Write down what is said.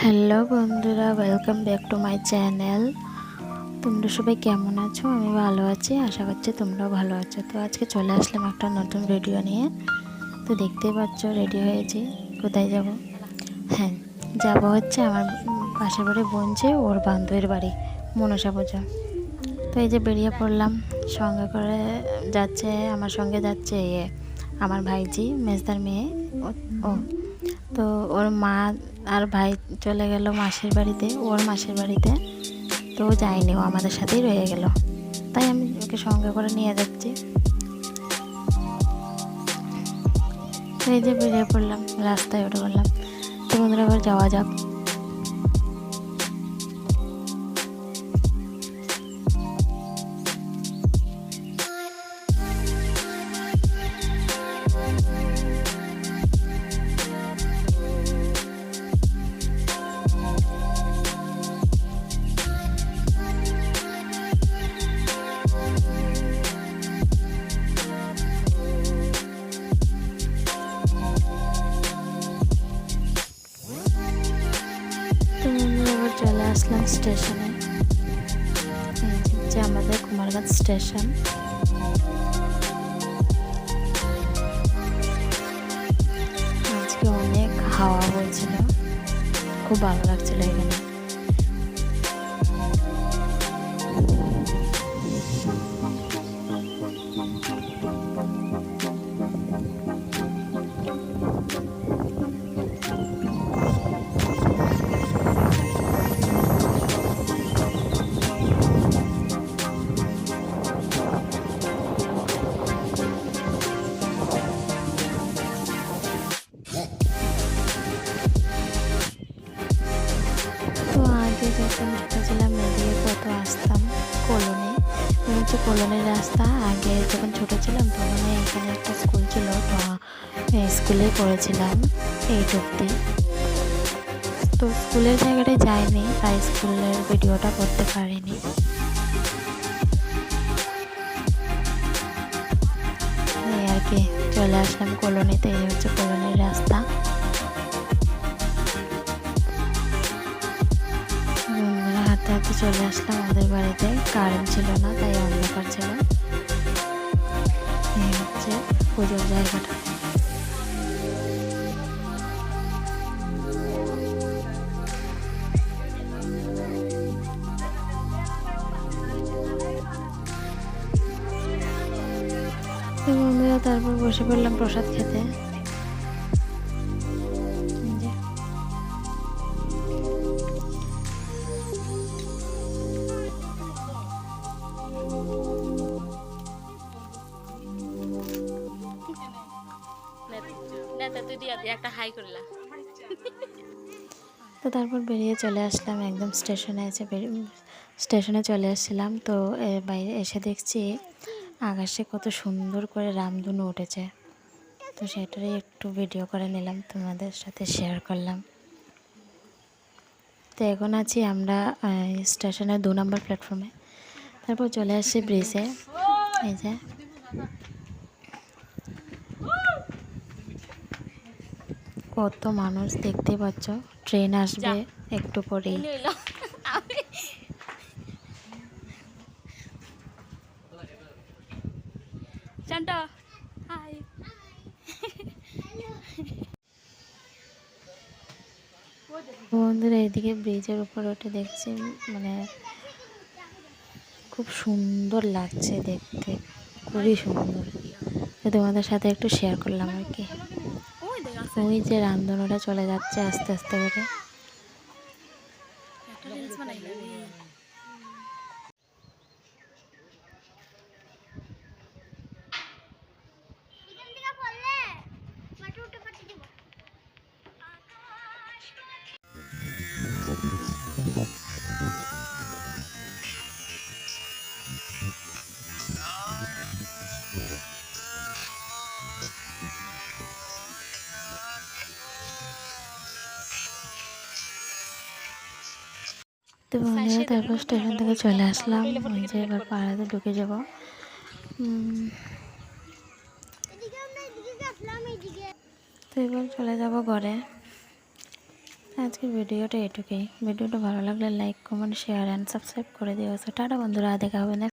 Hello বন্ধুরা, welcome back to my channel. তোমরা সবাই কেমন আছো? আমি ভালো আছি, আশা করছি তোমরাও ভালো আছো। তো আজকে চলে আসলাম একটা নতুন ভিডিও নিয়ে। তো দেখতেই পাচ্ছ রেডি হয়েছি। কোথায় যাব? হ্যাঁ, যাব হচ্ছে আমার পাশের বাড়ি বোনছে, ওর বান্ধবীর বাড়ি, মনসা পূজা। তো এই যে বেরিয়ে পড়লাম, সঙ্গে করে যাচ্ছে, আমার সঙ্গে যাচ্ছে আমার ভাইজি, মেজদার মেয়ে। ও তো ওর মা আর ভাই চলে গেল মাসির বাড়িতে, ওর মাসির বাড়িতে। তো ও যায়নি, ও আমাদের সাথেই রয়ে গেল, তাই আমি ওকে সঙ্গে করে নিয়ে যাচ্ছি। তো এই যে বেরিয়ে পড়লাম, রাস্তায় উঠে পড়লাম। তো বন্ধুরা, এবার যাওয়া যাক। তো বন্ধুরা, এবার চলে আসলাম স্টেশনে। এই হচ্ছে আমাদের কুমারগঞ্জ স্টেশন। আজকে অনেক হাওয়া বইছিল, খুব ভালো লাগছিল এখানে। তো আগে যখন ছোটো ছিলাম এদিকে কত আসতাম কলোনি, হচ্ছে কলোনির রাস্তা। আগে যখন ছোটো ছিলাম তখন এখানে একটা স্কুল ছিল, তো স্কুলে পড়েছিলাম 8 অবধি। তো স্কুলের জায়গাটায় যাইনি, তাই স্কুলের ভিডিওটা করতে পারিনি। এই আর কি, চলে আসলাম কলোনিতে। এই হচ্ছে কলোনির রাস্তা। হাঁটতে হাঁটতে চলে আসলাম আমাদের বাড়িতে। কারেন্ট ছিল না, তাই অন্ধকার ছিল। এই হচ্ছে পুজোর জায়গাটা। তো বন্ধুরা, তারপর বসে পড়লাম প্রসাদ খেতে। তো তারপর বেরিয়ে চলে আসলাম একদম স্টেশনে। স্টেশনে চলে আসছিলাম। তো বাইরে এসে দেখছি আকাশে কত সুন্দর করে রামধনু উঠেছে। তো সেটারই একটু ভিডিও করে নিলাম, তোমাদের সাথে শেয়ার করলাম। তো এখন আছি আমরা স্টেশনের 2 নম্বর প্ল্যাটফর্মে। তারপর চলে আসছি ব্রিজে। এই যে কত মানুষ দেখতে পাচ্ছ। ট্রেন আসবে একটু পরেই। বন্ধুরা, এদিকে ব্রিজের উপর উঠে দেখছি, মানে খুব সুন্দর লাগছে দেখতে, খুবই সুন্দর। তো তোমাদের সাথে একটু শেয়ার করলাম আর কি। ওই যে রামধনুটা চলে যাচ্ছে আস্তে আস্তে করে। তো বন্ধুরা, তারপর স্টেশন থেকে চলে আসলাম। ওই যে এবার পাড়াতে ঢুকে যাব। তো এবার চলে যাব ঘরে। আজকের ভিডিওটা এটুকুই। ভিডিওটা ভালো লাগলে like comment share and subscribe করে দিও। টাটা বন্ধুরা, দেখা হবে না।